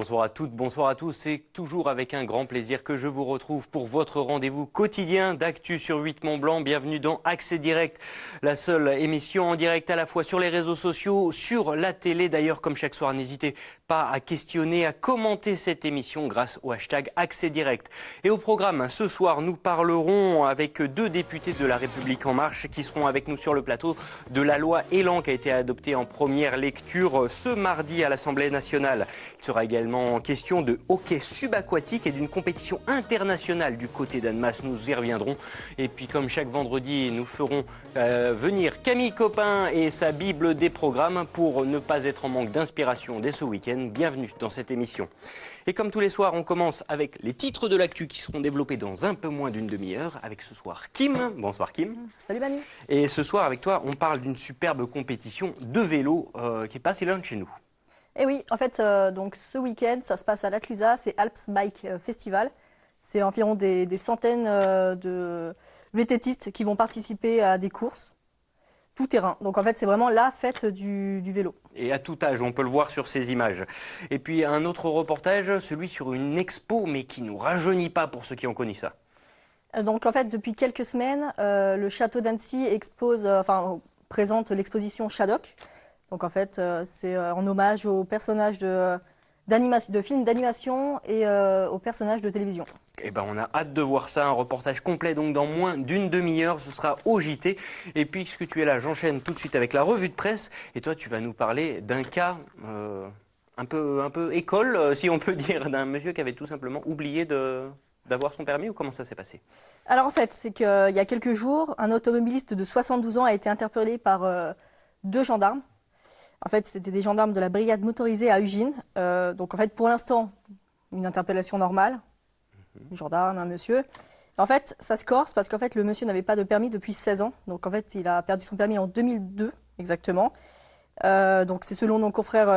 Bonsoir à toutes, bonsoir à tous. C'est toujours avec un grand plaisir que je vous retrouve pour votre rendez-vous quotidien d'actu sur 8 Mont-Blanc. Bienvenue dans Accès Direct, la seule émission en direct à la fois sur les réseaux sociaux, sur la télé. D'ailleurs, comme chaque soir, n'hésitez pas à questionner, à commenter cette émission grâce au hashtag Accès Direct. Et au programme, ce soir, nous parlerons avec deux députés de La République En Marche qui seront avec nous sur le plateau de la loi Elan qui a été adoptée en première lecture ce mardi à l'Assemblée nationale. Il sera également question de hockey subaquatique et d'une compétition internationale du côté d'Annemasse. Nous y reviendrons. Et puis comme chaque vendredi, nous ferons venir Camille Copin et sa Bible des programmes pour ne pas être en manque d'inspiration dès ce week-end. Bienvenue dans cette émission. Et comme tous les soirs, on commence avec les titres de l'actu qui seront développés dans un peu moins d'une demi-heure. Avec ce soir Kim. Bonsoir Kim. Salut Manu. Et ce soir avec toi, on parle d'une superbe compétition de vélo qui est pas si loin de chez nous. Et oui, en fait, donc ce week-end, ça se passe à La Clusaz, c'est Alps Bike Festival. C'est environ des centaines de VTTistes qui vont participer à des courses tout terrain. Donc en fait, c'est vraiment la fête du vélo. Et à tout âge, on peut le voir sur ces images. Et puis un autre reportage, celui sur une expo, mais qui nous rajeunit pas pour ceux qui ont connu ça. Donc en fait, depuis quelques semaines, le château d'Annecy présente l'exposition Shadok. Donc en fait, c'est en hommage aux personnages de films d'animation et aux personnages de télévision. Eh ben, on a hâte de voir ça, un reportage complet donc dans moins d'une demi-heure, ce sera au JT. Et puisque tu es là, j'enchaîne tout de suite avec la revue de presse. Et toi, tu vas nous parler d'un cas un peu école, si on peut dire, d'un monsieur qui avait tout simplement oublié d'avoir son permis, ou comment ça s'est passé? Alors en fait, c'est qu'il y a quelques jours, un automobiliste de 72 ans a été interpellé par deux gendarmes. En fait, c'était des gendarmes de la brigade motorisée à Ugine. Donc en fait, pour l'instant, une interpellation normale. Gendarme, un monsieur. En fait, ça se corse parce qu'en fait, le monsieur n'avait pas de permis depuis 16 ans. Donc en fait, il a perdu son permis en 2002, exactement. Donc c'est selon nos confrères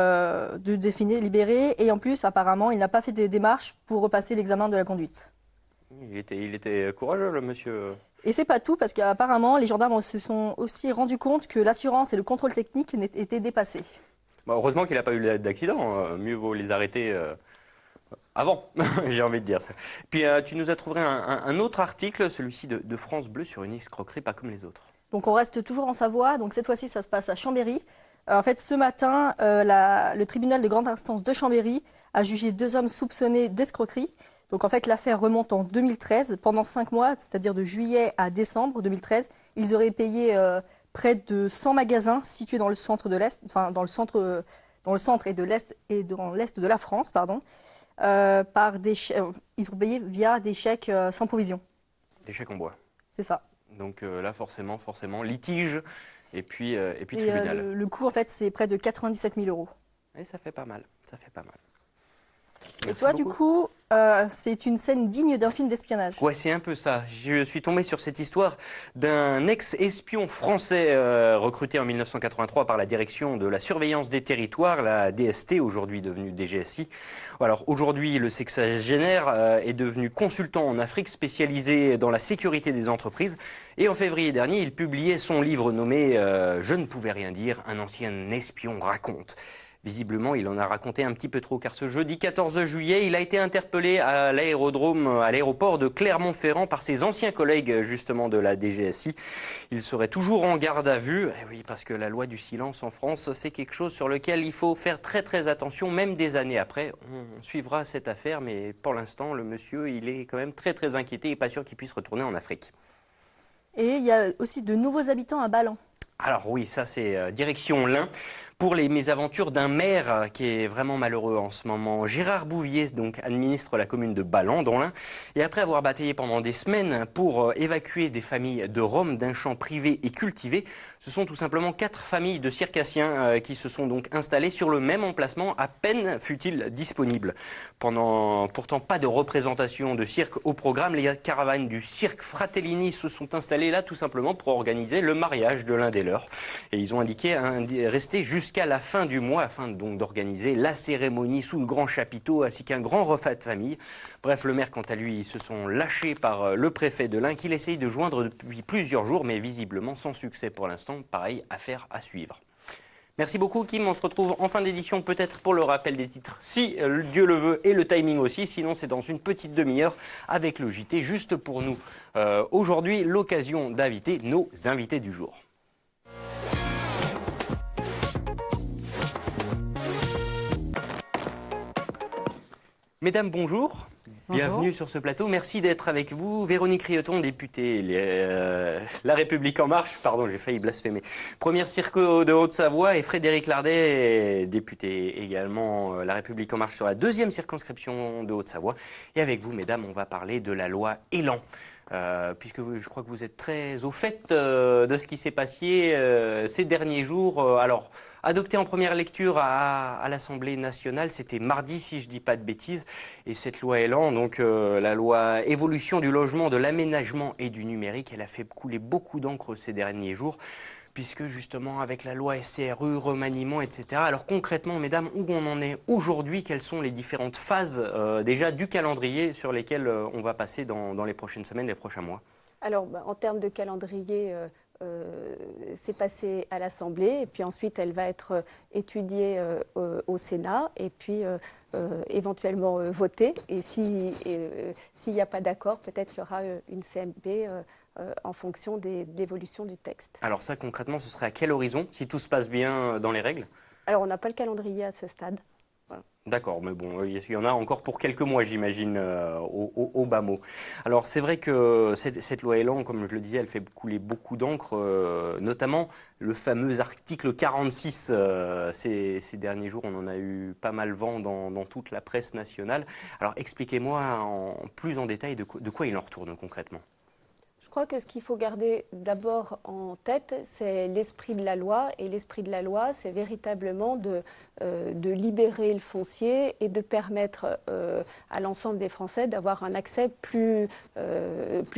de Dauphiné libérés. Et en plus, apparemment, il n'a pas fait des démarches pour repasser l'examen de la conduite. Il était courageux, le monsieur. Et c'est pas tout, parce qu'apparemment, les gendarmes se sont aussi rendus compte que l'assurance et le contrôle technique étaient dépassés. Bah, heureusement qu'il n'a pas eu d'accident. Mieux vaut les arrêter avant, j'ai envie de dire. Puis tu nous as trouvé un autre article, celui-ci de France Bleu, sur une escroquerie pas comme les autres. Donc on reste toujours en Savoie. Donc cette fois-ci, ça se passe à Chambéry. En fait, ce matin, le tribunal de grande instance de Chambéry a jugé deux hommes soupçonnés d'escroquerie. Donc en fait, l'affaire remonte en 2013. Pendant 5 mois, c'est-à-dire de juillet à décembre 2013, ils auraient payé près de 100 magasins situés dans le centre de l'Est, enfin dans le centre et de l'Est et dans l'Est de la France, pardon, ils ont payé via des chèques sans provision. Des chèques en bois. C'est ça. Donc là, forcément, litige et puis tribunal. Le coût, en fait, c'est près de 97 000 euros. Et ça fait pas mal, ça fait pas mal. Et toi, du coup, c'est une scène digne d'un film d'espionnage. Ouais, c'est un peu ça. Je suis tombé sur cette histoire d'un ex-espion français recruté en 1983 par la Direction de la Surveillance des Territoires, la DST, aujourd'hui devenue DGSI. Alors aujourd'hui, le sexagénaire est devenu consultant en Afrique spécialisé dans la sécurité des entreprises. Et en février dernier, il publiait son livre nommé « Je ne pouvais rien dire, un ancien espion raconte ». Visiblement, il en a raconté un petit peu trop, car ce jeudi 14 juillet, il a été interpellé à l'aéroport de Clermont-Ferrand par ses anciens collègues, justement, de la DGSI. Il serait toujours en garde à vue. Eh oui, parce que la loi du silence en France, c'est quelque chose sur lequel il faut faire très très attention, même des années après. On suivra cette affaire, mais pour l'instant, le monsieur, il est quand même très très inquiété et pas sûr qu'il puisse retourner en Afrique. Et il y a aussi de nouveaux habitants à Ballan. Alors oui, ça c'est direction l'Ain pour les mésaventures d'un maire qui est vraiment malheureux en ce moment. Gérard Bouvier donc administre la commune de Ballan dans l'Ain et après avoir bataillé pendant des semaines pour évacuer des familles de Roms d'un champ privé et cultivé, ce sont tout simplement 4 familles de circassiens qui se sont donc installées sur le même emplacement, à peine fut-il disponible. Pourtant pas de représentation de cirque au programme, les caravanes du cirque Fratellini se sont installées là tout simplement pour organiser le mariage de l'un des leurs. Et ils ont indiqué rester jusqu'à la fin du mois afin donc d'organiser la cérémonie sous le grand chapiteau ainsi qu'un grand repas de famille. Bref, le maire, quant à lui, se sont lâchés par le préfet de l'Ain qu'il essaye de joindre depuis plusieurs jours, mais visiblement sans succès pour l'instant. Pareil, affaire à suivre. Merci beaucoup Kim, on se retrouve en fin d'édition peut-être pour le rappel des titres si Dieu le veut et le timing aussi, sinon c'est dans une petite demi-heure avec le JT juste pour nous. Aujourd'hui l'occasion d'inviter nos invités du jour. Mesdames, bonjour. Bienvenue sur ce plateau. Merci d'être avec vous. Véronique Rioton, députée La République En Marche, pardon, j'ai failli blasphémer. Première circo de Haute-Savoie, et Frédéric Lardet, député également La République En Marche sur la deuxième circonscription de Haute-Savoie. Et avec vous, mesdames, on va parler de la loi Elan. Puisque je crois que vous êtes très au fait de ce qui s'est passé ces derniers jours. Alors, adopté en première lecture à l'Assemblée nationale, c'était mardi si je ne dis pas de bêtises. Et cette loi Elan, donc la loi évolution du logement, de l'aménagement et du numérique, elle a fait couler beaucoup d'encre ces derniers jours. Puisque justement avec la loi SCRU, remaniement, etc. Alors concrètement, mesdames, où on en est aujourd'hui? Quelles sont les différentes phases déjà du calendrier sur lesquelles on va passer dans les prochaines semaines, les prochains mois? Alors, en termes de calendrier, c'est passé à l'Assemblée et puis ensuite elle va être étudiée au Sénat et puis éventuellement votée. Et s'il n'y a pas d'accord, peut-être qu'il y aura une CMP en fonction de l'évolution du texte. Alors ça, concrètement, ce serait à quel horizon, si tout se passe bien dans les règles? Alors, on n'a pas le calendrier à ce stade. Voilà. D'accord, mais bon, il y en a encore pour quelques mois, j'imagine, au bas mot. Alors, c'est vrai que cette loi Elan, comme je le disais, elle fait couler beaucoup d'encre, notamment le fameux article 46. Ces derniers jours, on en a eu pas mal vent dans toute la presse nationale. Alors, expliquez-moi plus en détail de quoi il en retourne concrètement. Je crois que ce qu'il faut garder d'abord en tête, c'est l'esprit de la loi. Et l'esprit de la loi, c'est véritablement de libérer le foncier et de permettre à l'ensemble des Français d'avoir un accès plus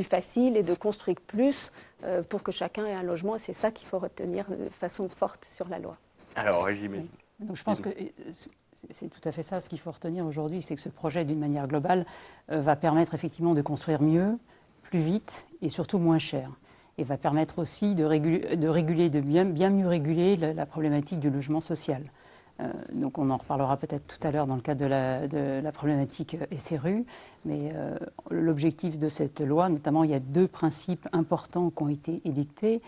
facile et de construire plus pour que chacun ait un logement. Et c'est ça qu'il faut retenir de façon forte sur la loi. Alors, j'imagine. Donc je pense que c'est tout à fait ça. Ce qu'il faut retenir aujourd'hui, c'est que ce projet, d'une manière globale, va permettre effectivement de construire mieux, plus vite et surtout moins cher. Et va permettre aussi de bien mieux réguler la problématique du logement social. Donc on en reparlera peut-être tout à l'heure dans le cadre de la problématique SRU. Mais l'objectif de cette loi, notamment, il y a deux principes importants qui ont été édictés.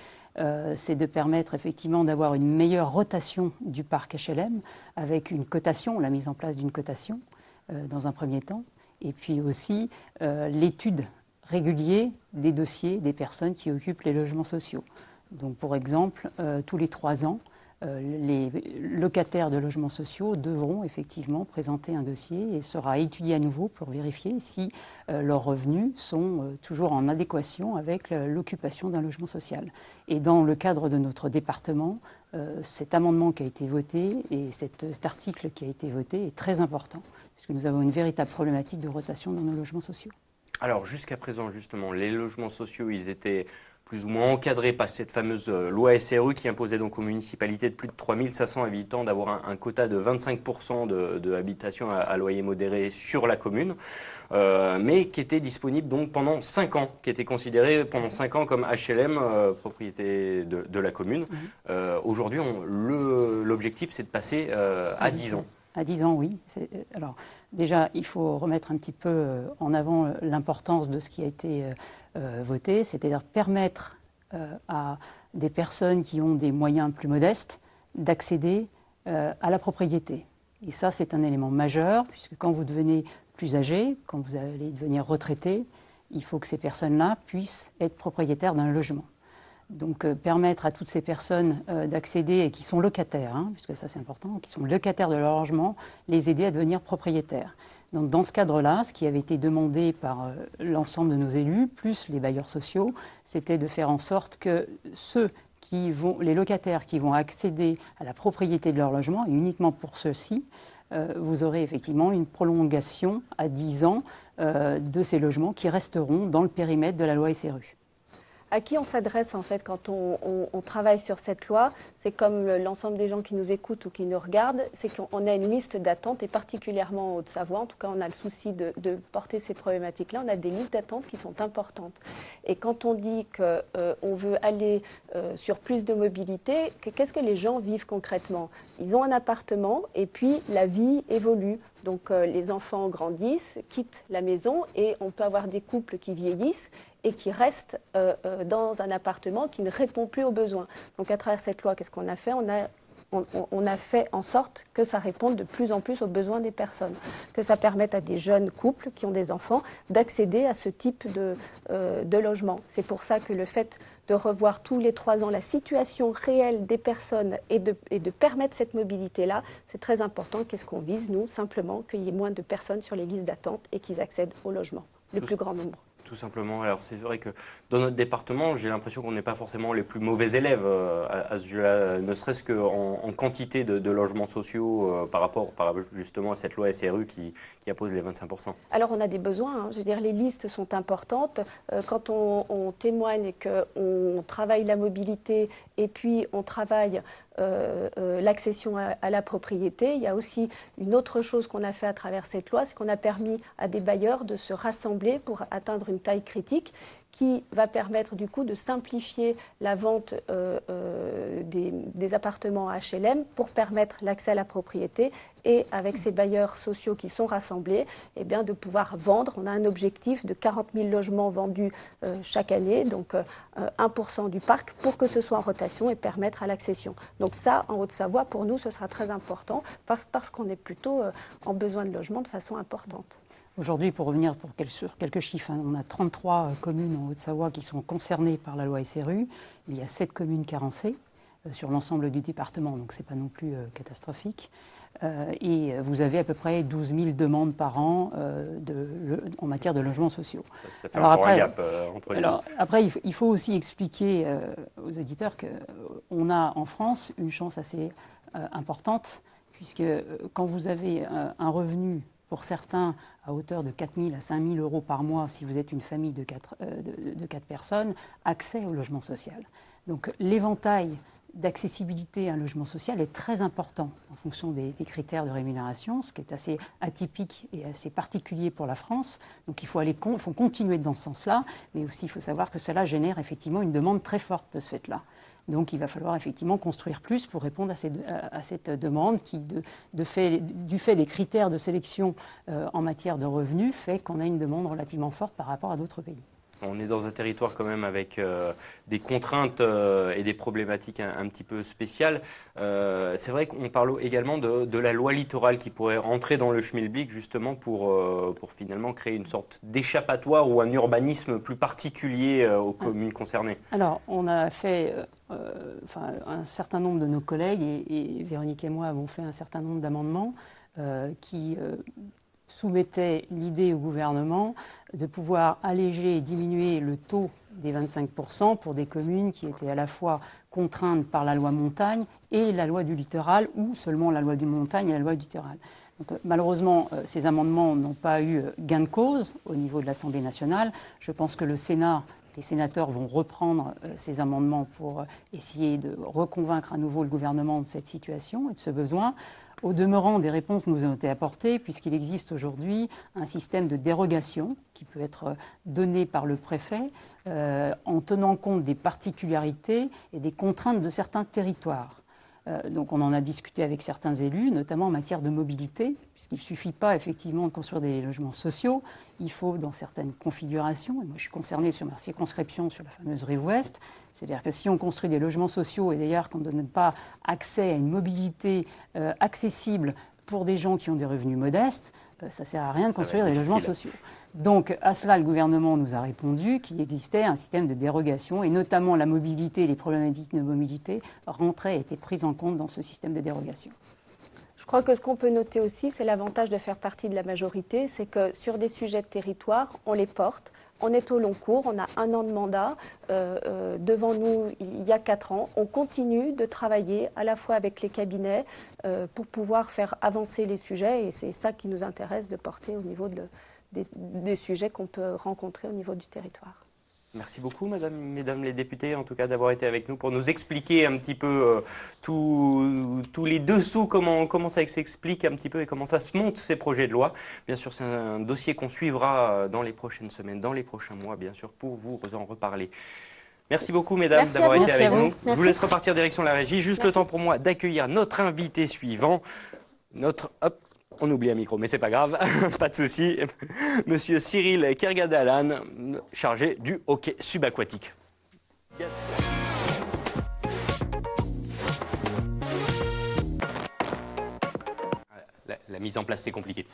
C'est de permettre effectivement d'avoir une meilleure rotation du parc HLM avec une cotation, la mise en place d'une cotation dans un premier temps. Et puis aussi l'étude régulier des dossiers des personnes qui occupent les logements sociaux. Donc, pour exemple, tous les 3 ans, les locataires de logements sociaux devront effectivement présenter un dossier et sera étudié à nouveau pour vérifier si leurs revenus sont toujours en adéquation avec l'occupation d'un logement social. Et dans le cadre de notre département, cet amendement qui a été voté et cet article qui a été voté est très important, puisque nous avons une véritable problématique de rotation dans nos logements sociaux. Alors jusqu'à présent, justement, les logements sociaux, ils étaient plus ou moins encadrés par cette fameuse loi SRU qui imposait donc aux municipalités de plus de 3500 habitants d'avoir un quota de 25% de habitation à loyer modéré sur la commune, mais qui était disponible donc pendant 5 ans, qui était considéré pendant 5 ans comme HLM, propriété de la commune. Aujourd'hui, l'objectif, c'est de passer à 10 ans. À 10 ans, oui. Alors, déjà, il faut remettre un petit peu en avant l'importance de ce qui a été voté, c'est-à-dire permettre à des personnes qui ont des moyens plus modestes d'accéder à la propriété. Et ça, c'est un élément majeur, puisque quand vous devenez plus âgé, quand vous allez devenir retraité, il faut que ces personnes-là puissent être propriétaires d'un logement. Donc permettre à toutes ces personnes d'accéder, et qui sont locataires, puisque ça c'est important, qui sont locataires de leur logement, les aider à devenir propriétaires. Donc dans ce cadre-là, ce qui avait été demandé par l'ensemble de nos élus, plus les bailleurs sociaux, c'était de faire en sorte que les locataires qui vont accéder à la propriété de leur logement, et uniquement pour ceux-ci, vous aurez effectivement une prolongation à 10 ans de ces logements qui resteront dans le périmètre de la loi SRU. À qui on s'adresse en fait quand on travaille sur cette loi? C'est comme l'ensemble des gens qui nous écoutent ou qui nous regardent, c'est qu'on a une liste d'attente, et particulièrement en Haute-Savoie, en tout cas on a le souci de porter ces problématiques-là, on a des listes d'attente qui sont importantes. Et quand on dit qu'on veut aller sur plus de mobilité, qu'est-ce que les gens vivent concrètement? Ils ont un appartement et puis la vie évolue. Donc les enfants grandissent, quittent la maison et on peut avoir des couples qui vieillissent et qui restent dans un appartement qui ne répond plus aux besoins. Donc à travers cette loi, qu'est-ce qu'on a fait? On a fait en sorte que ça réponde de plus en plus aux besoins des personnes, que ça permette à des jeunes couples qui ont des enfants d'accéder à ce type de logement. C'est pour ça que le fait de revoir tous les 3 ans la situation réelle des personnes et de permettre cette mobilité-là, c'est très important. Qu'est-ce qu'on vise, nous? Simplement qu'il y ait moins de personnes sur les listes d'attente et qu'ils accèdent au logement, le plus grand nombre. Tout simplement. Alors c'est vrai que dans notre département, j'ai l'impression qu'on n'est pas forcément les plus mauvais élèves à ce jeu-là, ne serait-ce qu'en quantité de logements sociaux par rapport justement à cette loi SRU qui impose les 25%. Alors on a des besoins, hein. Je veux dire, les listes sont importantes. Quand on témoigne et qu'on travaille la mobilité et puis on travaille l'accession à la propriété. Il y a aussi une autre chose qu'on a fait à travers cette loi, c'est qu'on a permis à des bailleurs de se rassembler pour atteindre une taille critique qui va permettre du coup de simplifier la vente des appartements à HLM pour permettre l'accès à la propriété et avec ces bailleurs sociaux qui sont rassemblés, eh bien, de pouvoir vendre. On a un objectif de 40 000 logements vendus chaque année, donc 1% du parc, pour que ce soit en rotation et permettre à l'accession. Donc ça, en Haute-Savoie, pour nous, ce sera très important parce qu'on est plutôt en besoin de logements de façon importante. Aujourd'hui, pour revenir sur quelques chiffres, on a 33 communes en Haute-Savoie qui sont concernées par la loi SRU. Il y a 7 communes carencées sur l'ensemble du département, donc ce n'est pas non plus catastrophique. Et vous avez à peu près 12 000 demandes par an en matière de logements sociaux. Ça fait encore un gap entre les deux. Après, il faut aussi expliquer aux auditeurs qu'on a en France une chance assez importante, puisque quand vous avez un revenu, pour certains, à hauteur de 4 000 à 5 000 euros par mois, si vous êtes une famille de 4 personnes, accès au logement social. Donc l'éventail d'accessibilité à un logement social est très important en fonction des critères de rémunération, ce qui est assez atypique et assez particulier pour la France. Donc il faut continuer dans ce sens-là, mais aussi il faut savoir que cela génère effectivement une demande très forte de ce fait-là. Donc il va falloir effectivement construire plus pour répondre à cette demande qui, du fait des critères de sélection en matière de revenus, fait qu'on a une demande relativement forte par rapport à d'autres pays. On est dans un territoire quand même avec des contraintes et des problématiques un petit peu spéciales. C'est vrai qu'on parle également de la loi littorale qui pourrait rentrer dans le schmilblick justement pour finalement créer une sorte d'échappatoire ou un urbanisme plus particulier aux communes concernées. Alors, on a fait, un certain nombre de nos collègues, et Véronique et moi avons fait un certain nombre d'amendements qui soumettait l'idée au gouvernement de pouvoir alléger et diminuer le taux des 25% pour des communes qui étaient à la fois contraintes par la loi montagne et la loi du littoral, ou seulement la loi du montagne et la loi du littoral. Donc, malheureusement, ces amendements n'ont pas eu gain de cause au niveau de l'Assemblée nationale. Je pense que le Sénat, les sénateurs vont reprendre ces amendements pour essayer de reconvaincre à nouveau le gouvernement de cette situation et de ce besoin. Au demeurant, des réponses nous ont été apportées puisqu'il existe aujourd'hui un système de dérogation qui peut être donné par le préfet en tenant compte des particularités et des contraintes de certains territoires. Donc on en a discuté avec certains élus, notamment en matière de mobilité, puisqu'il ne suffit pas effectivement de construire des logements sociaux, il faut dans certaines configurations, et moi je suis concernée sur ma circonscription sur la fameuse rive ouest, c'est-à-dire que si on construit des logements sociaux et d'ailleurs qu'on ne donne pas accès à une mobilité accessible pour des gens qui ont des revenus modestes, ça ne sert à rien de construire des logements sociaux. Donc à cela, le gouvernement nous a répondu qu'il existait un système de dérogation et notamment la mobilité et les problématiques de mobilité rentraient et étaient prises en compte dans ce système de dérogation. Je crois que ce qu'on peut noter aussi, c'est l'avantage de faire partie de la majorité, c'est que sur des sujets de territoire, on les porte. On est au long cours, on a 1 an de mandat. Devant nous, il y a 4 ans. On continue de travailler à la fois avec les cabinets pour pouvoir faire avancer les sujets. Et c'est ça qui nous intéresse de porter au niveau des sujets qu'on peut rencontrer au niveau du territoire. Merci beaucoup, mesdames les députées, en tout cas, d'avoir été avec nous pour nous expliquer un petit peu tous les dessous, comment ça s'explique un petit peu et comment ça se monte, ces projets de loi. Bien sûr, c'est un dossier qu'on suivra dans les prochaines semaines, dans les prochains mois, bien sûr, pour vous en reparler. Merci beaucoup, mesdames, d'avoir été avec nous. Je vous laisse repartir direction la régie. Juste le temps pour moi d'accueillir notre invité suivant. Hop, on oublie un micro, mais c'est pas grave, pas de souci. Monsieur Cyril Kergadalan, chargé du hockey subaquatique. La mise en place, c'est compliqué.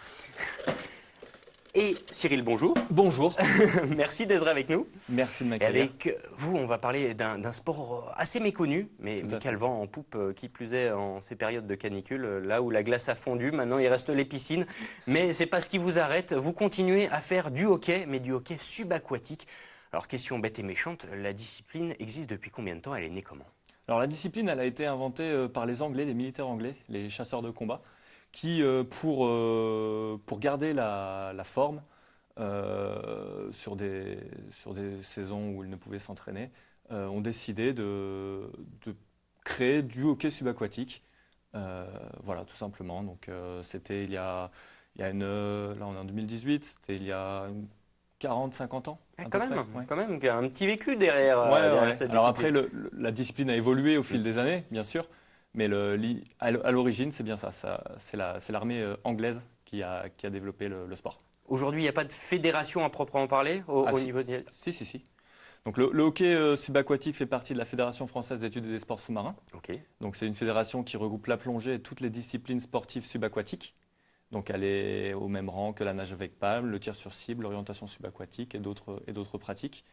Et Cyril, bonjour. Bonjour. Merci d'être avec nous. Merci de m'accueillir. Avec vous, on va parler d'un sport assez méconnu, mais calvant en poupe, qui plus est en ces périodes de canicule, là où la glace a fondu. Maintenant, il reste les piscines. Mais c'est pas ce qui vous arrête. Vous continuez à faire du hockey, mais du hockey subaquatique. Alors, question bête et méchante, la discipline existe depuis combien de temps? Elle est née comment? Alors, la discipline, elle a été inventée par les Anglais, les militaires anglais, les chasseurs de combat, qui, pour garder la forme sur des saisons où ils ne pouvaient s'entraîner, ont décidé de créer du hockey subaquatique. Voilà, tout simplement. Donc, c'était là, on est en 2018, c'était il y a 40-50 ans. Quand même, un petit vécu derrière, derrière cette discipline. Alors après, la discipline a évolué au fil des années, bien sûr. Mais à l'origine, c'est bien ça. C'est l'armée anglaise qui a développé le sport. Aujourd'hui, il n'y a pas de fédération à proprement parler au niveau de... Si. Donc le hockey subaquatique fait partie de la Fédération française d'études des sports sous-marins. Okay. Donc c'est une fédération qui regroupe la plongée et toutes les disciplines sportives subaquatiques. Donc elle est au même rang que la nage avec palme, le tir sur cible, l'orientation subaquatique et d'autres pratiques.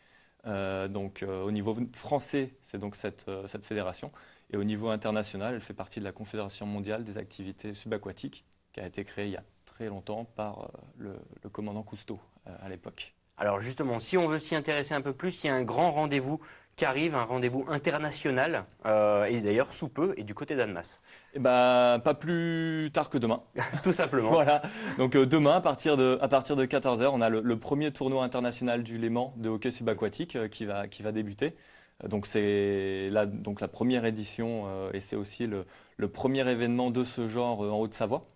Au niveau français, c'est donc cette fédération. Et au niveau international, elle fait partie de la Confédération mondiale des activités subaquatiques, qui a été créée il y a très longtemps par le commandant Cousteau à l'époque. Alors justement, si on veut s'y intéresser un peu plus, il y a un grand rendez-vous qui arrive, un rendez-vous international, et d'ailleurs sous peu, et du côté d'Annemasse. Pas plus tard que demain. Tout simplement. Voilà. Donc demain, à partir de 14h, on a le premier tournoi international du Léman de hockey subaquatique qui va débuter. Donc c'est la première édition et c'est aussi le premier événement de ce genre en Haute-Savoie,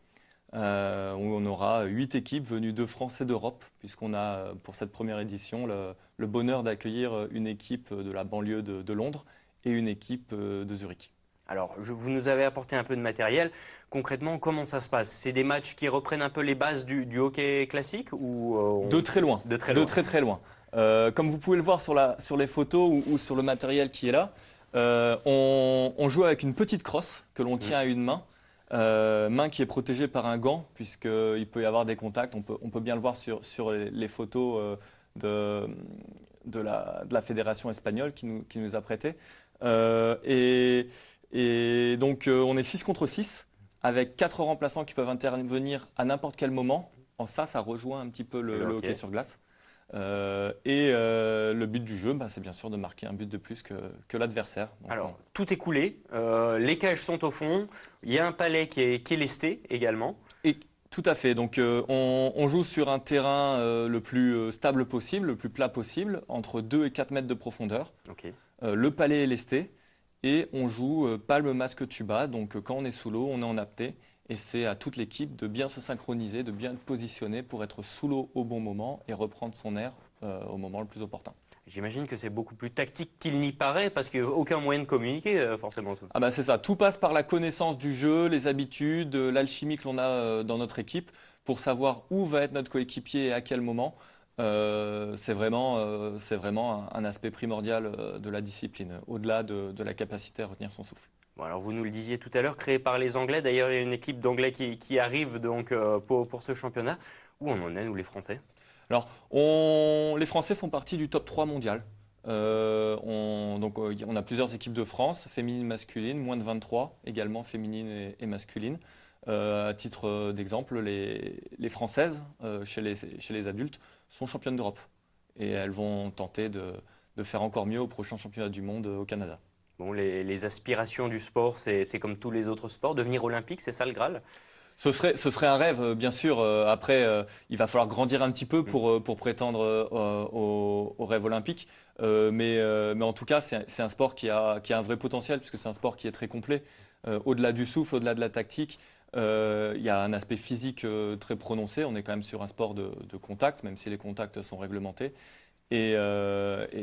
où on aura 8 équipes venues de France et d'Europe, puisqu'on a pour cette première édition le bonheur d'accueillir une équipe de la banlieue de Londres et une équipe de Zurich. Alors, vous nous avez apporté un peu de matériel. Concrètement, comment ça se passe? C'est des matchs qui reprennent un peu les bases du hockey classique ou De très loin. De très loin. De très très loin. Comme vous pouvez le voir sur les photos ou sur le matériel qui est là, on joue avec une petite crosse que l'on tient à une main. Main qui est protégée par un gant, puisqu'il peut y avoir des contacts. On peut bien le voir sur les photos de la fédération espagnole qui nous a prêté. Et donc on est 6 contre 6, avec 4 remplaçants qui peuvent intervenir à n'importe quel moment. En ça rejoint un petit peu le hockey sur glace. Le but du jeu, c'est bien sûr de marquer un but de plus que l'adversaire. Alors, tout est coulé, les cages sont au fond, il y a un palais qui est lesté également. Et tout à fait, donc on joue sur un terrain le plus stable possible, le plus plat possible, entre 2 et 4 mètres de profondeur. Okay. Le palais est lesté et on joue palme, masque, tuba, donc quand on est sous l'eau, on est en apnée. Et c'est à toute l'équipe de bien se synchroniser, de bien être positionné pour être sous l'eau au bon moment et reprendre son air au moment le plus opportun. J'imagine que c'est beaucoup plus tactique qu'il n'y paraît parce qu'il n'y a aucun moyen de communiquer forcément. C'est ça, tout passe par la connaissance du jeu, les habitudes, l'alchimie que l'on a dans notre équipe pour savoir où va être notre coéquipier et à quel moment. C'est vraiment un aspect primordial de la discipline, au-delà de la capacité à retenir son souffle. Bon, alors vous nous le disiez tout à l'heure, créé par les Anglais. D'ailleurs, il y a une équipe d'Anglais qui arrive donc pour ce championnat. Où on en est, nous, les Français? Alors, les Français font partie du top 3 mondial. On a plusieurs équipes de France, féminines, masculines, moins de 23, également féminines et masculines. À titre d'exemple, les Françaises, chez les adultes, sont championnes d'Europe. Et elles vont tenter de faire encore mieux au prochain championnat du monde au Canada. Bon, les aspirations du sport, c'est comme tous les autres sports. Devenir olympique, c'est ça le Graal? Ce serait un rêve, bien sûr. Après, il va falloir grandir un petit peu pour prétendre au rêve olympique. Mais en tout cas, c'est un sport qui a un vrai potentiel, puisque c'est un sport qui est très complet. Au-delà du souffle, au-delà de la tactique, il y a un aspect physique très prononcé. On est quand même sur un sport de contact, même si les contacts sont réglementés. Et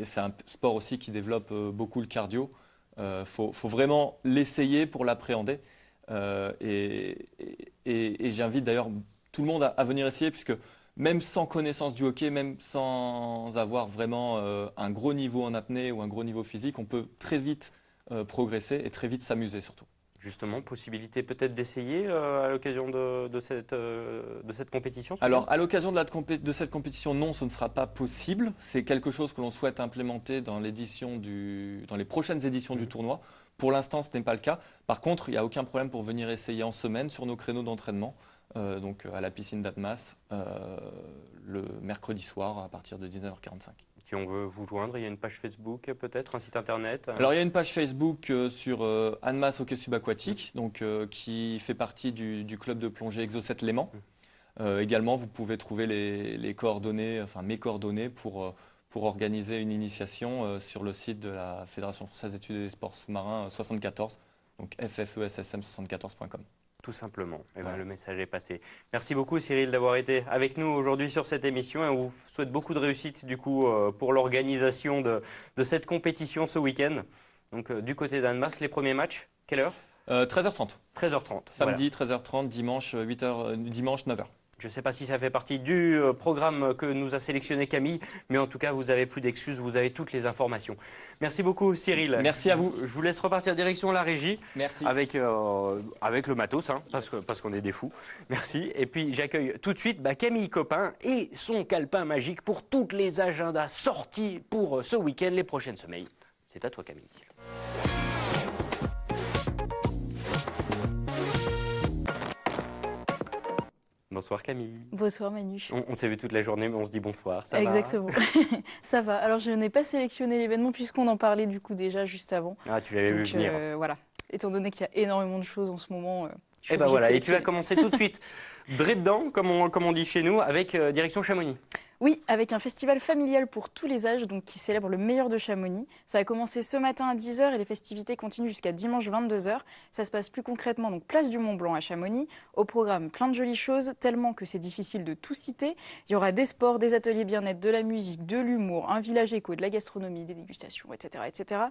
c'est un sport aussi qui développe beaucoup le cardio. Faut vraiment l'essayer pour l'appréhender. Et j'invite d'ailleurs tout le monde à venir essayer, puisque même sans connaissance du hockey, même sans avoir vraiment un gros niveau en apnée ou un gros niveau physique, on peut très vite progresser et très vite s'amuser surtout. Justement, possibilité peut-être d'essayer à l'occasion de cette compétition? Alors, à l'occasion de cette compétition, non, ce ne sera pas possible. C'est quelque chose que l'on souhaite implémenter dans les prochaines éditions du tournoi. Pour l'instant, ce n'est pas le cas. Par contre, il n'y a aucun problème pour venir essayer en semaine sur nos créneaux d'entraînement, donc à la piscine d'Atmas, le mercredi soir à partir de 19h45. Si on veut vous joindre, il y a une page Facebook peut-être, un site internet? Alors il y a une page Facebook sur Annemasse Hockey Subaquatique, donc, qui fait partie du club de plongée Exocet Léman. Également, vous pouvez trouver les coordonnées, enfin mes coordonnées pour organiser une initiation sur le site de la Fédération Française d'Études des Sports Sous-Marins 74, donc ffessm74.com. Tout simplement. Et Voilà. le message est passé. Merci beaucoup Cyril d'avoir été avec nous aujourd'hui sur cette émission et on vous souhaite beaucoup de réussite du coup pour l'organisation de cette compétition ce week-end. Donc du côté d'Annemasse, les premiers matchs, quelle heure? 13h30. 13h30. Samedi 13h30, dimanche dimanche 9h. Je ne sais pas si ça fait partie du programme que nous a sélectionné Camille, mais en tout cas, vous n'avez plus d'excuses, vous avez toutes les informations. Merci beaucoup Cyril. Merci à vous. Je vous laisse repartir direction la régie. Merci. Avec le matos, hein, parce qu'on est des fous. Merci. Et puis j'accueille tout de suite Camille Copin et son calepin magique pour toutes les agendas sortis pour ce week-end, les prochaines semaines. C'est à toi Camille. Bonsoir Camille. Bonsoir Manu. On s'est vu toute la journée, mais on se dit bonsoir. Ça va? Exactement. Ça va. Alors je n'ai pas sélectionné l'événement puisqu'on en parlait du coup déjà juste avant. Ah, tu l'avais vu Donc, venir. Voilà. Étant donné qu'il y a énormément de choses en ce moment. Je suis Et ben obligée de voilà, et tu sélectionner. vas commencer tout de suite, dret dedans, comme on dit chez nous, avec direction Chamonix. Oui, avec un festival familial pour tous les âges, donc qui célèbre le meilleur de Chamonix. Ça a commencé ce matin à 10h et les festivités continuent jusqu'à dimanche 22h. Ça se passe plus concrètement, donc place du Mont-Blanc à Chamonix. Au programme, plein de jolies choses, tellement que c'est difficile de tout citer. Il y aura des sports, des ateliers bien-être, de la musique, de l'humour, un village éco, de la gastronomie, des dégustations, etc., etc.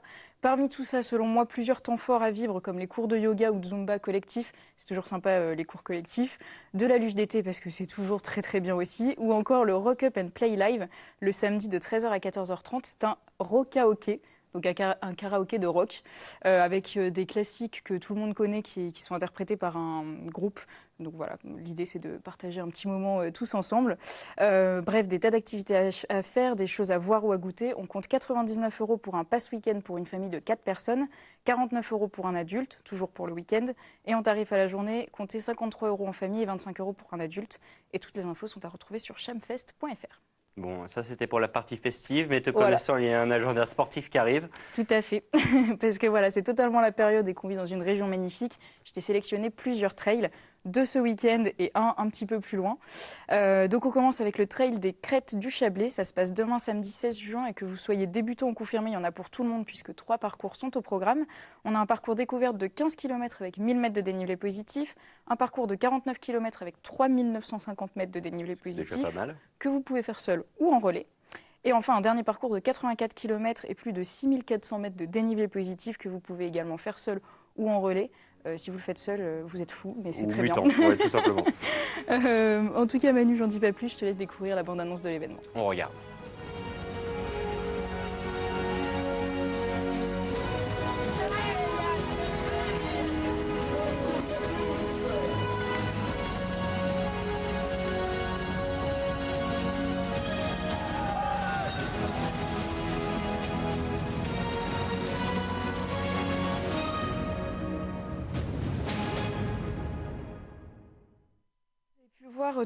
Parmi tout ça, selon moi, plusieurs temps forts à vivre, comme les cours de yoga ou de Zumba collectif. C'est toujours sympa, les cours collectifs. De la luge d'été, parce que c'est toujours très très bien aussi. Ou encore le Rock Up and Play Live, le samedi de 13h à 14h30. C'est un rockahoké, donc un karaoké de rock, avec des classiques que tout le monde connaît qui sont interprétés par un groupe. Donc voilà, l'idée c'est de partager un petit moment tous ensemble. Bref, des tas d'activités à faire, des choses à voir ou à goûter. On compte 99 € pour un pass week-end pour une famille de 4 personnes, 49 € pour un adulte, toujours pour le week-end. Et en tarif à la journée, comptez 53 € en famille et 25 € pour un adulte. Et toutes les infos sont à retrouver sur chamfest.fr. Bon, ça c'était pour la partie festive, mais te Voilà. connaissant, il y a un agenda sportif qui arrive. Tout à fait, parce que voilà, c'est totalement la période et qu'on vit dans une région magnifique. Je t'ai sélectionné plusieurs trails de ce week-end et un petit peu plus loin. Donc on commence avec le trail des Crêtes du Chablais. Ça se passe demain samedi 16 juin et que vous soyez débutant ou confirmé, il y en a pour tout le monde puisque 3 parcours sont au programme. On a un parcours découverte de 15 km avec 1000 mètres de dénivelé positif, un parcours de 49 km avec 3950 mètres de dénivelé C'est déjà positif pas mal. que vous pouvez faire seul ou en relais. Et enfin, un dernier parcours de 84 km et plus de 6400 mètres de dénivelé positif que vous pouvez également faire seul ou en relais. Si vous le faites seul, vous êtes fou, mais c'est Ou très mutant, bien. ouais, tout simplement. En tout cas, Manu, j'en dis pas plus, je te laisse découvrir la bande-annonce de l'événement. On regarde.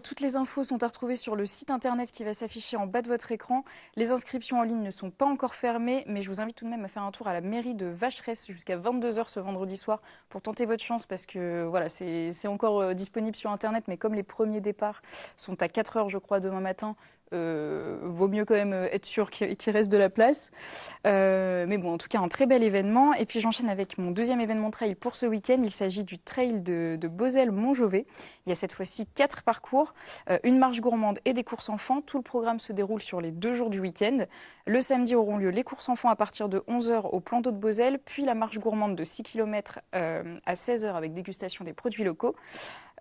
Toutes les infos sont à retrouver sur le site internet qui va s'afficher en bas de votre écran. Les inscriptions en ligne ne sont pas encore fermées, mais je vous invite tout de même à faire un tour à la mairie de Vacheresse jusqu'à 22h ce vendredi soir pour tenter votre chance parce que voilà, c'est encore disponible sur internet, mais comme les premiers départs sont à 4h je crois demain matin, vaut mieux quand même être sûr qu'il reste de la place. Mais bon, en tout cas, un très bel événement. Et puis j'enchaîne avec mon deuxième événement trail pour ce week-end. Il s'agit du trail de Beauzelle-Montjovet. Il y a cette fois-ci 4 parcours, une marche gourmande et des courses enfants. Tout le programme se déroule sur les 2 jours du week-end. Le samedi auront lieu les courses enfants à partir de 11h au plan d'eau de Beauzelle, puis la marche gourmande de 6 km à 16h avec dégustation des produits locaux.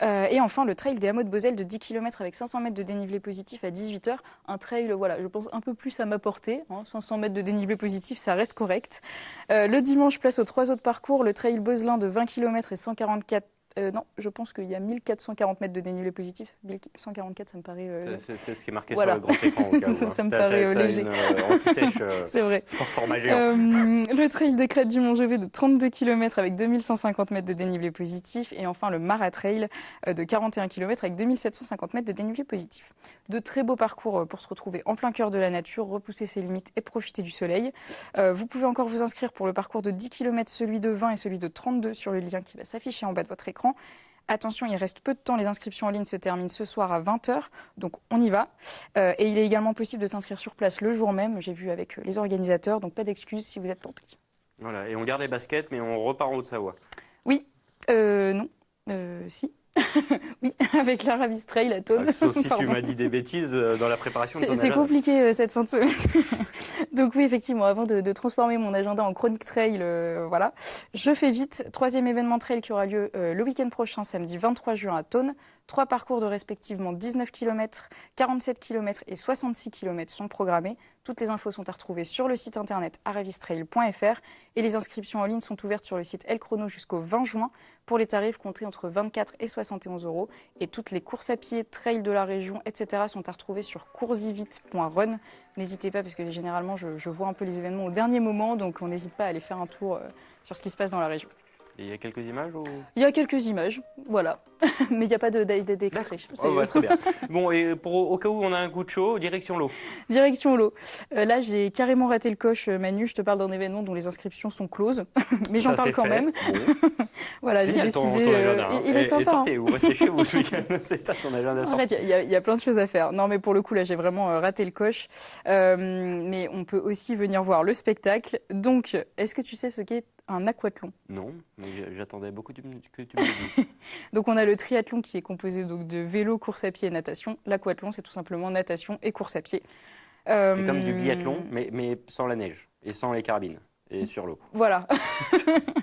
Et enfin, le trail des hameaux de Beauzelle de 10 km avec 500 mètres de dénivelé positif à 18h. Un trail, voilà, je pense un peu plus à ma portée. 500 mètres de dénivelé positif, ça reste correct. Le dimanche, place aux 3 autres parcours. Le trail Beauzelin de 20 km et 144. Non, je pense qu'il y a 1440 mètres de dénivelé positif. 1144, ça me paraît... C'est ce qui est marqué voilà. sur le grand écran. Au cas où, ça me paraît léger. Une anti-sèche c'est vrai. format géant. Le trail des crêtes du Montjovet de 32 km avec 2150 mètres de dénivelé positif. Et enfin, le Maratrail de 41 km avec 2750 mètres de dénivelé positif. De très beaux parcours pour se retrouver en plein cœur de la nature, repousser ses limites et profiter du soleil. Vous pouvez encore vous inscrire pour le parcours de 10 km, celui de 20 et celui de 32 sur le lien qui va s'afficher en bas de votre écran. Attention, il reste peu de temps, les inscriptions en ligne se terminent ce soir à 20h, donc on y va. Et il est également possible de s'inscrire sur place le jour même, j'ai vu avec les organisateurs, donc pas d'excuses si vous êtes tenté. Voilà, et on garde les baskets, mais on repart en Haute-Savoie. Oui, non, si. Oui, avec la Ravis Trail à Thônes. Sauf si tu m'as dit des bêtises dans la préparation de ton agenda. C'est compliqué cette fin de semaine. Donc oui, effectivement, avant de transformer mon agenda en chronique trail, voilà, je fais vite. 3e événement trail qui aura lieu le week-end prochain, samedi 23 juin à Thônes. 3 parcours de respectivement 19 km, 47 km et 66 km sont programmés. Toutes les infos sont à retrouver sur le site internet aravistrail.fr et les inscriptions en ligne sont ouvertes sur le site El Chrono jusqu'au 20 juin pour les tarifs compris entre 24 et 71 €. Et toutes les courses à pied, trail de la région, etc. sont à retrouver sur coursivite.run. N'hésitez pas parce que généralement je vois un peu les événements au dernier moment, donc on n'hésite pas à aller faire un tour sur ce qui se passe dans la région. Et il y a quelques images ou... Il y a quelques images, voilà. Mais il n'y a pas d'extrait. Très bien. Bon, et au cas où on a un coup de chaud, direction l'eau. Direction l'eau. Là, j'ai carrément raté le coche, Manu. Je te parle d'un événement dont les inscriptions sont closes. Mais j'en parle quand même. Bon. Voilà, j'ai décidé... il est sympa. Et sortez, vous restez chez vous ce week-end. C'est ça ton agenda sorti. En fait, il y a plein de choses à faire. Non, mais pour le coup, là, j'ai vraiment raté le coche. Mais on peut aussi venir voir le spectacle. Donc, est-ce que tu sais ce qu'est un aquathlon? Non, mais j'attendais beaucoup que tu me dises. Donc on a le triathlon qui est composé donc de vélo, course à pied et natation. L'aquathlon, c'est tout simplement natation et course à pied. C'est comme du biathlon, mais sans la neige et sans les carabines et sur l'eau. Voilà,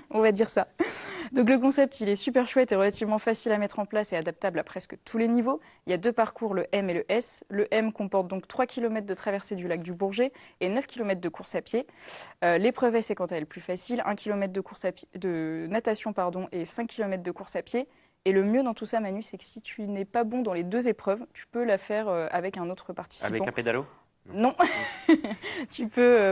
on va dire ça. Donc le concept, il est super chouette et relativement facile à mettre en place et adaptable à presque tous les niveaux. Il y a 2 parcours, le M et le S. Le M comporte donc 3 km de traversée du lac du Bourget et 9 km de course à pied. L'épreuve S est quant à elle plus facile, 1 km de natation et 5 km de course à pied. Et le mieux dans tout ça, Manu, c'est que si tu n'es pas bon dans les 2 épreuves, tu peux la faire avec un autre participant. Avec un pédalo ? Non, tu peux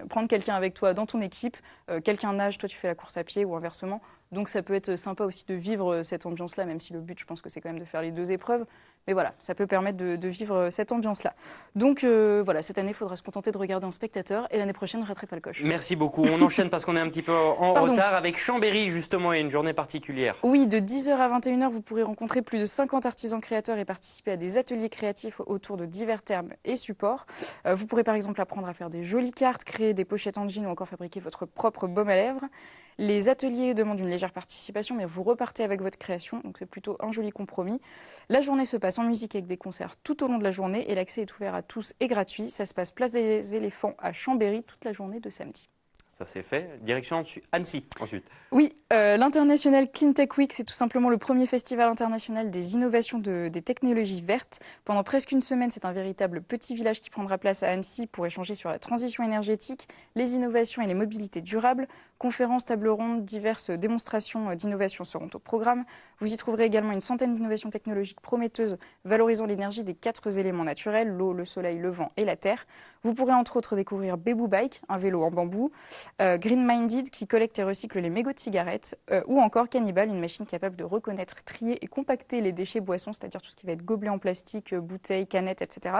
prendre quelqu'un avec toi dans ton équipe, quelqu'un nage, toi tu fais la course à pied ou inversement. Donc ça peut être sympa aussi de vivre cette ambiance-là, même si le but, je pense que c'est quand même de faire les 2 épreuves. Mais voilà, ça peut permettre de vivre cette ambiance-là. Donc voilà, cette année, il faudra se contenter de regarder en spectateur et l'année prochaine, ne raterez pas le coche. Merci beaucoup. On enchaîne parce qu'on est un petit peu en retard avec Chambéry, justement, et une journée particulière. Oui, de 10h à 21h, vous pourrez rencontrer plus de 50 artisans créateurs et participer à des ateliers créatifs autour de divers termes et supports. Vous pourrez par exemple apprendre à faire des jolies cartes, créer des pochettes en jean ou encore fabriquer votre propre baume à lèvres. Les ateliers demandent une légère participation, mais vous repartez avec votre création, donc c'est plutôt un joli compromis. La journée se passe en musique avec des concerts tout au long de la journée et l'accès est ouvert à tous et gratuit. Ça se passe place des Éléphants à Chambéry toute la journée de samedi. Ça c'est fait. Direction Annecy ensuite. Oui, l'International Clean Tech Week, c'est tout simplement le premier festival international des innovations des technologies vertes. Pendant presque une semaine, c'est un véritable petit village qui prendra place à Annecy pour échanger sur la transition énergétique, les innovations et les mobilités durables. Conférences, tables rondes, diverses démonstrations d'innovation seront au programme. Vous y trouverez également une centaine d'innovations technologiques prometteuses valorisant l'énergie des 4 éléments naturels, l'eau, le soleil, le vent et la terre. Vous pourrez entre autres découvrir Bebou Bike, un vélo en bambou, Green Minded qui collecte et recycle les mégots de cigarettes, ou encore Cannibal, une machine capable de reconnaître, trier et compacter les déchets boissons, c'est-à-dire tout ce qui va être gobelets en plastique, bouteilles, canettes, etc.,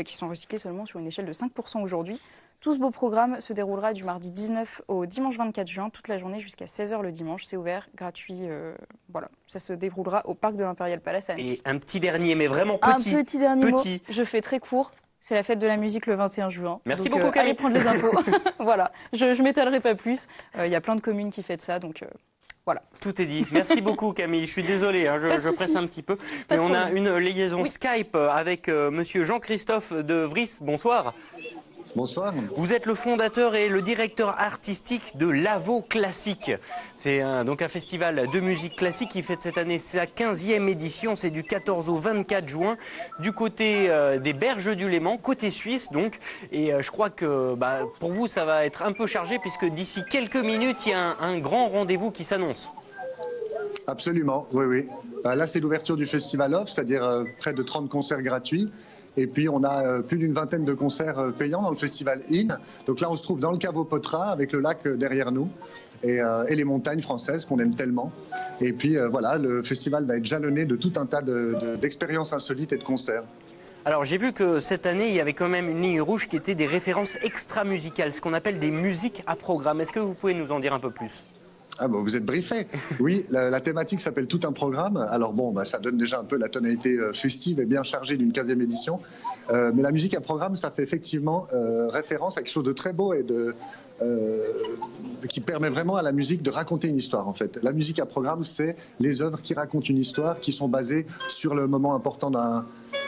qui sont recyclés seulement sur une échelle de 5% aujourd'hui. Tout ce beau programme se déroulera du mardi 19 au dimanche 24 juin, toute la journée jusqu'à 16h le dimanche. C'est ouvert, gratuit. Voilà, ça se déroulera au parc de l'Imperial Palace à Annecy. Et un petit dernier, mais vraiment petit. Un petit dernier mot, je fais très court. C'est la fête de la musique le 21 juin. Merci donc, beaucoup, Camille. allez prendre les infos. Voilà, je m'étalerai pas plus. Il y a plein de communes qui fêtent ça, donc voilà. Tout est dit. Merci beaucoup, Camille. Je suis désolé, hein, je presse un petit peu. Mais on a une liaison Skype avec monsieur Jean-Christophe de Vries. Bonsoir. Bonsoir. Vous êtes le fondateur et le directeur artistique de Lavo Classique. C'est donc un festival de musique classique qui fête cette année sa 15e édition. C'est du 14 au 24 juin du côté des Berges du Léman, côté suisse donc. Et je crois que pour vous ça va être un peu chargé puisque d'ici quelques minutes il y a un grand rendez-vous qui s'annonce. Absolument, oui. Là c'est l'ouverture du Festival Off, c'est-à-dire près de 30 concerts gratuits. Et puis on a plus d'une vingtaine de concerts payants dans le festival IN. Donc là on se trouve dans le caveau Poitras avec le lac derrière nous et les montagnes françaises qu'on aime tellement. Et puis voilà, le festival va être jalonné de tout un tas d'expériences insolites et de concerts. Alors j'ai vu que cette année il y avait quand même une ligne rouge qui était des références extra-musicales, ce qu'on appelle des musiques à programme. Est-ce que vous pouvez nous en dire un peu plus ? Ah bon, vous êtes briefé. Oui, la thématique s'appelle Tout un programme. Alors bon, ça donne déjà un peu la tonalité festive et bien chargée d'une 15e édition. Mais la musique à programme, ça fait effectivement référence à quelque chose de très beau et qui permet vraiment à la musique de raconter une histoire en fait. La musique à programme, c'est les œuvres qui racontent une histoire, qui sont basées sur le moment important de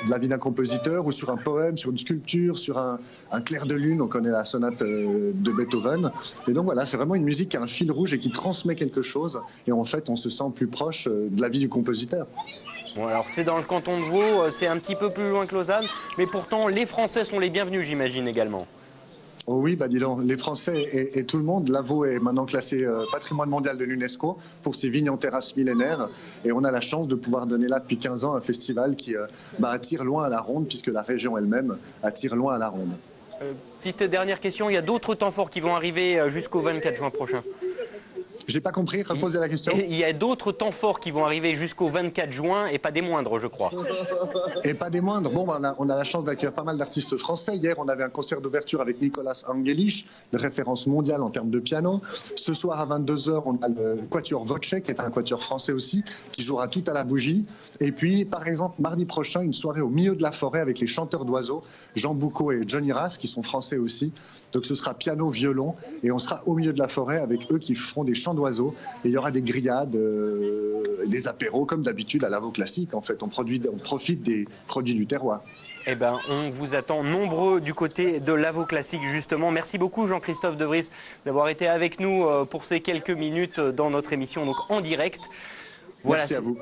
la vie d'un compositeur ou sur un poème, sur une sculpture, sur un clair de lune. On connaît la sonate de Beethoven. Et donc voilà, c'est vraiment une musique qui a un fil rouge et qui transmet quelque chose. Et en fait, on se sent plus proche de la vie du compositeur. Bon, alors c'est dans le canton de Vaud, c'est un petit peu plus loin que Lausanne, mais pourtant les Français sont les bienvenus, j'imagine également. Oh oui, dis donc, les Français et tout le monde. Lavaux est maintenant classé patrimoine mondial de l'UNESCO pour ses vignes en terrasse millénaires. Et on a la chance de pouvoir donner là depuis 15 ans un festival qui attire loin à la ronde, puisque la région elle-même attire loin à la ronde. Petite dernière question, il y a d'autres temps forts qui vont arriver jusqu'au 24 juin prochain. J'ai pas compris, reposez la question. Il y a d'autres temps forts qui vont arriver jusqu'au 24 juin et pas des moindres, je crois. Et pas des moindres. Bon, on a la chance d'accueillir pas mal d'artistes français. Hier, on avait un concert d'ouverture avec Nicolas Angelich, de référence mondiale en termes de piano. Ce soir à 22h, on a le Quatuor Voce, qui est un quatuor français aussi, qui jouera tout à la bougie. Et puis, par exemple, mardi prochain, une soirée au milieu de la forêt avec les chanteurs d'oiseaux, Jean Boucault et Johnny Ras, qui sont français aussi. Donc ce sera piano, violon, et on sera au milieu de la forêt avec eux qui feront des chants d'oiseaux. Et il y aura des grillades, des apéros, comme d'habitude à Lavo Classique. En fait, on profite des produits du terroir. Eh ben, on vous attend nombreux du côté de Lavo Classique, justement. Merci beaucoup, Jean-Christophe de Vries, d'avoir été avec nous pour ces quelques minutes dans notre émission donc en direct. Voilà, merci à vous.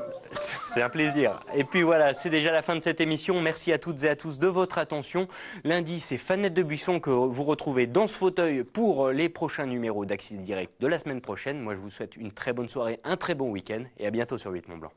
C'est un plaisir. Et puis voilà, c'est déjà la fin de cette émission. Merci à toutes et à tous de votre attention. Lundi, c'est Fanette de Buisson que vous retrouvez dans ce fauteuil pour les prochains numéros d'Accès Direct de la semaine prochaine. Moi, je vous souhaite une très bonne soirée, un très bon week-end et à bientôt sur 8 Mont Blanc.